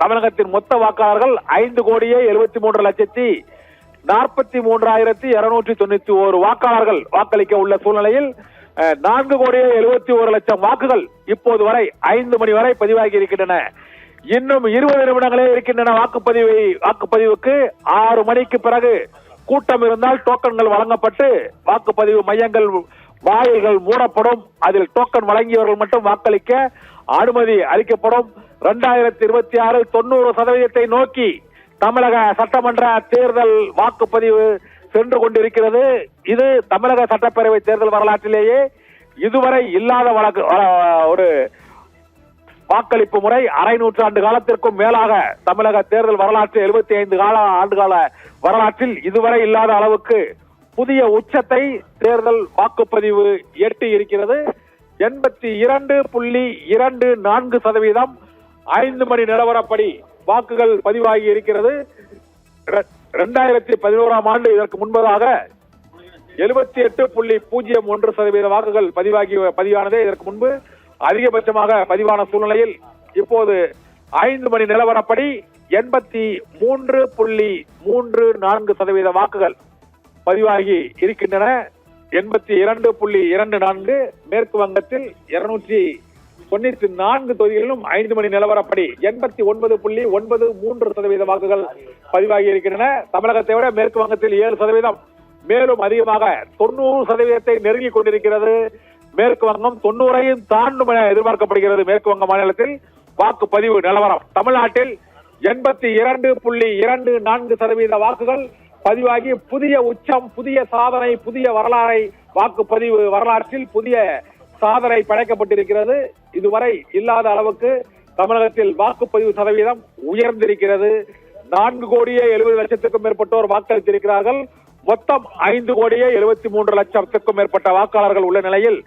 தமிழகத்தின் மொத்த வாக்காளர்கள் 5,43,43,291 வாக்காளர்கள் வாக்களிக்க உள்ள சூழ்நிலையில் 4,71,00,000 வாக்குகள் இப்போது வரை 5 மணி வரை பதிவாகி இருக்கின்றன. இன்னும் 20 நிமிடங்களே இருக்கின்றன வாக்குப்பதிவுக்கு. 6 மணிக்கு பிறகு கூட்டம் இருந்தால் டோக்கன்கள் வழங்கப்பட்டு வாக்குப்பதிவு மையங்கள் வாயில்கள் மூடப்படும். அதில் டோக்கன் வழங்கியவர்கள் மட்டும் வாக்களிக்க அனுமதி அளிக்கப்படும். 2026 90% நோக்கி தமிழக சட்டமன்ற தேர்தல் வாக்குப்பதிவு சென்று கொண்டிருக்கிறது. இது தமிழக சட்டப்பேரவை தேர்தல் வரலாற்றிலேயே இதுவரை இல்லாத ஒரு வாக்களிப்பு முறை. அரை நூற்றாண்டு காலத்திற்கும் மேலாக தமிழக தேர்தல் வரலாற்று 75 ஆண்டுகால வரலாற்றில் இதுவரை இல்லாத அளவுக்கு புதிய உச்சத்தை தேர்தல் வாக்குப்பதிவு எட்டி இருக்கிறது. 82.24% 5 மணி நிலவரப்படி வாக்குகள் பதிவாகி இருக்கிறது. 2011ஆம் ஆண்டு இதற்கு முன்பதாக 78.01% வாக்குகள் பதிவானதே இதற்கு முன்பு அதிகபட்சமாக பதிவான சூழ்நிலையில் இப்போது 5 மணி நிலவரப்படி 83.34% வாக்குகள் பதிவாகி இருக்கின்றன. 82.24 மேற்கு வங்கத்தில் 294 தொகுதிகளிலும் 5 மணி நிலவரப்படி 89.93% வாக்குகள் பதிவாகி இருக்கின்றன. தமிழகத்தை விட மேற்கு வங்கத்தில் 7%, மேலும் அதிகமாக 90% நெருங்கி கொண்டிருக்கிறது. மேற்கு வங்கம் 90ஐயும் தாண்டும் என எதிர்பார்க்கப்படுகிறது. மேற்கு வங்க மாநிலத்தில் வாக்குப்பதிவு நிலவரம். தமிழ்நாட்டில் 82.24% வாக்குகள் பதிவாகி புதிய உச்சம், புதிய சாதனை, புதிய வரலாறை வாக்குப்பதிவு வரலாற்றில் புதிய சாதனை படைக்கப்பட்டிருக்கிறது. இதுவரை இல்லாத அளவுக்கு தமிழகத்தில் வாக்குப்பதிவு சதவீதம் உயர்ந்திருக்கிறது. 4,70,00,000 மேற்பட்டோர் வாக்களித்திருக்கிறார்கள். மொத்தம் 5,73,00,000 மேற்பட்ட வாக்காளர்கள் உள்ள நிலையில்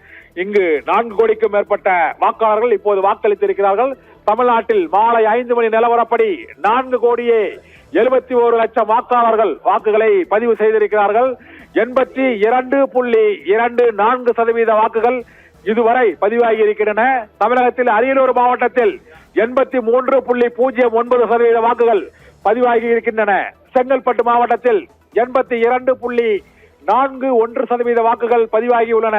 இங்கு 4 கோடிக்கும் மேற்பட்ட வாக்காளர்கள் இப்போது வாக்களித்திருக்கிறார்கள். தமிழ்நாட்டில் மாலை 5 மணி நிலவரப்படி 4,71,00,000 வாக்காளர்கள் வாக்குகளை பதிவு செய்திருக்கிறார்கள். 82.24% வாக்குகள் இதுவரை பதிவாகி இருக்கின்றன. தமிழகத்தில் அரியலூர் மாவட்டத்தில் 83.09% வாக்குகள் பதிவாகி இருக்கின்றன. செங்கல்பட்டு மாவட்டத்தில் 82.41% வாக்குகள் பதிவாகி உள்ளன.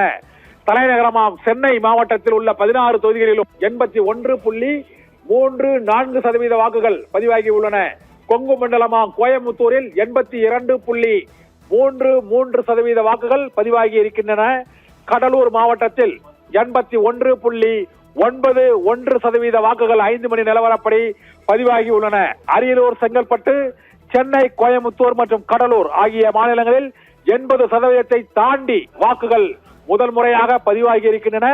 தலைநகரமாம் சென்னை மாவட்டத்தில் உள்ள 16 தொகுதிகளிலும் 81.34% வாக்குகள் பதிவாகி உள்ளன. கொங்கு மண்டலமாம் கோயம்புத்தூரில் 82.33% வாக்குகள் பதிவாகி இருக்கின்றன. கடலூர் மாவட்டத்தில் 81.91% வாக்குகள் 5 மணி நிலவரப்படி பதிவாகி உள்ளன. அரியலூர், செங்கல்பட்டு, சென்னை, கோயம்புத்தூர் மற்றும் கடலூர் ஆகிய மாநிலங்களில் 80% தாண்டி வாக்குகள் முதல் முறையாக பதிவாகி இருக்கின்றன.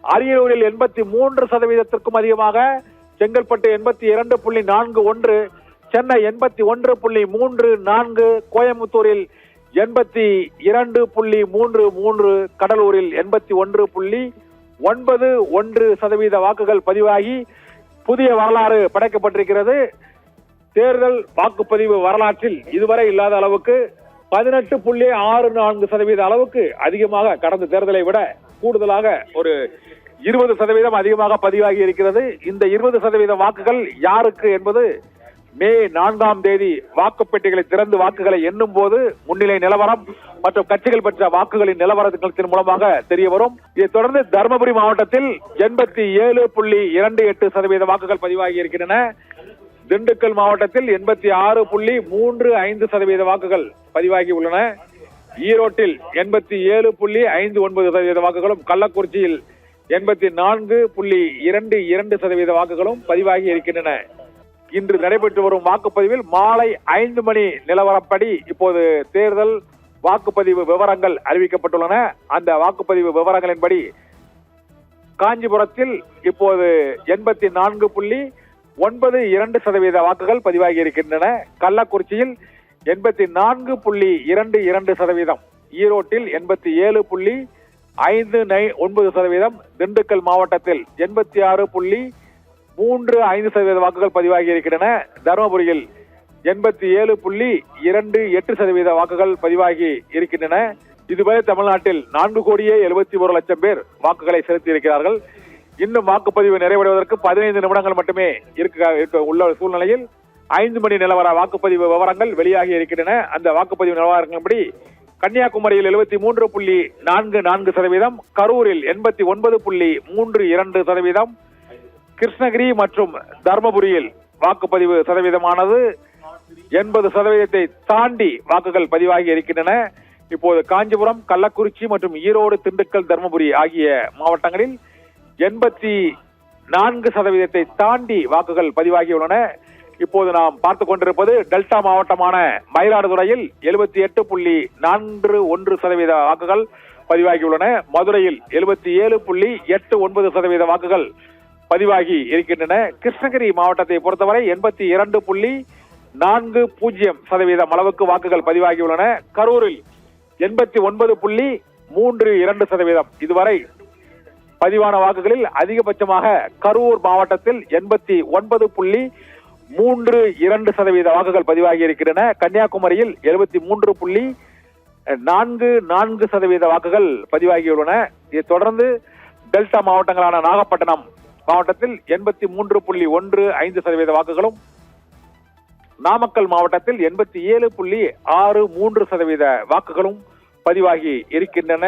அரியலூரில் 83%க்கும் அதிகமாக, செங்கல்பட்டு 82.41, சென்னை 81.34, கோயம்புத்தூரில் 82.33, கடலூரில் 81.91% வாக்குகள் பதிவாகி புதிய வரலாறு படைக்கப்பட்டிருக்கிறது. தேர்தல் வாக்குப்பதிவு வரலாற்றில் இதுவரை இல்லாத அளவுக்கு 18.64% அளவுக்கு அதிகமாக கடந்த தேர்தலை விட கூடுதலாக ஒரு 20% அதிகமாக பதிவாகி இருக்கிறது. இந்த 20% வாக்குகள் யாருக்கு என்பது மே 4ஆம் தேதி வாக்குப்பெட்டிகளை திறந்து வாக்குகளை எண்ணும் போது முன்னிலை நிலவரம் மற்றும் கட்சிகள் பெற்ற வாக்குகளின் நிலவரத்தின் மூலமாக தெரிய வரும். இதைத் தொடர்ந்து தருமபுரி மாவட்டத்தில் 87.28% வாக்குகள் பதிவாகி இருக்கின்றன. திண்டுக்கல் மாவட்டத்தில் 86.35% வாக்குகள் பதிவாகி உள்ளன. ஈரோட்டில் 87.59% வாக்குகளும், கள்ளக்குறிச்சியில் 84.22% வாக்குகளும் பதிவாகி இருக்கின்றன. இன்று நடைபெற்று வரும் வாக்குப்பதிவில் மாலை 5 மணி நிலவரப்படி இப்போது தேர்தல் வாக்குப்பதிவு விவரங்கள் அறிவிக்கப்பட்டுள்ளன. அந்த வாக்குப்பதிவு விவரங்களின்படி காஞ்சிபுரத்தில் இப்போது 84.92% வாக்குகள் பதிவாகி இருக்கின்றன. கள்ளக்குறிச்சியில் 84.22%, ஈரோட்டில் 87.59%, திண்டுக்கல் மாவட்டத்தில் 86.35% வாக்குகள் பதிவாகி இருக்கின்றன. தருமபுரியில் 87.28% வாக்குகள் பதிவாகி இருக்கின்றன. இதுவரை தமிழ்நாட்டில் 4,71,00,000 பேர் வாக்குகளை செலுத்தி இருக்கிறார்கள். இன்னும் வாக்குப்பதிவு நிறைவடைவதற்கு 15 நிமிடங்கள் மட்டுமே இருக்க உள்ள சூழ்நிலையில் 5 மணி நிலவர வாக்குப்பதிவு விவரங்கள் வெளியாகி இருக்கின்றன. அந்த வாக்குப்பதிவு நிலவரங்களின்படி கன்னியாகுமரியில் 73.44%, கரூரில் 89.32%, கிருஷ்ணகிரி மற்றும் தர்மபுரியில் வாக்குப்பதிவு சதவீதமானது 80% தாண்டி வாக்குகள் பதிவாகி இருக்கின்றன. இப்போது காஞ்சிபுரம், கள்ளக்குறிச்சி மற்றும் ஈரோடு, திண்டுக்கல், தர்மபுரி ஆகிய மாவட்டங்களில் 84% தாண்டி வாக்குகள் பதிவாகியுள்ளன. இப்போது நாம் பார்த்துக் கொண்டிருப்பது டெல்டா மாவட்டமான மயிலாடுதுறையில் 78.41% வாக்குகள் பதிவாகியுள்ளன. மதுரையில் 77.89% வாக்குகள் பதிவாகி இருக்கின்றன. கிருஷ்ணகிரி மாவட்டத்தை பொறுத்தவரை 82.40% அளவுக்கு வாக்குகள் பதிவாகியுள்ளன. கரூரில் 89.32%. இதுவரை பதிவான வாக்குகளில் அதிகபட்சமாக கரூர் மாவட்டத்தில் 89.32% வாக்குகள் பதிவாகி இருக்கின்றன. கன்னியாகுமரியில் 73.44% வாக்குகள் பதிவாகியுள்ளன. இதைத் தொடர்ந்து டெல்டா மாவட்டங்களான நாகப்பட்டினம் மாவட்டத்தில் 83.15% வாக்குகளும், நாமக்கல் மாவட்டத்தில் 87.63% வாக்குகளும் பதிவாகி இருக்கின்றன.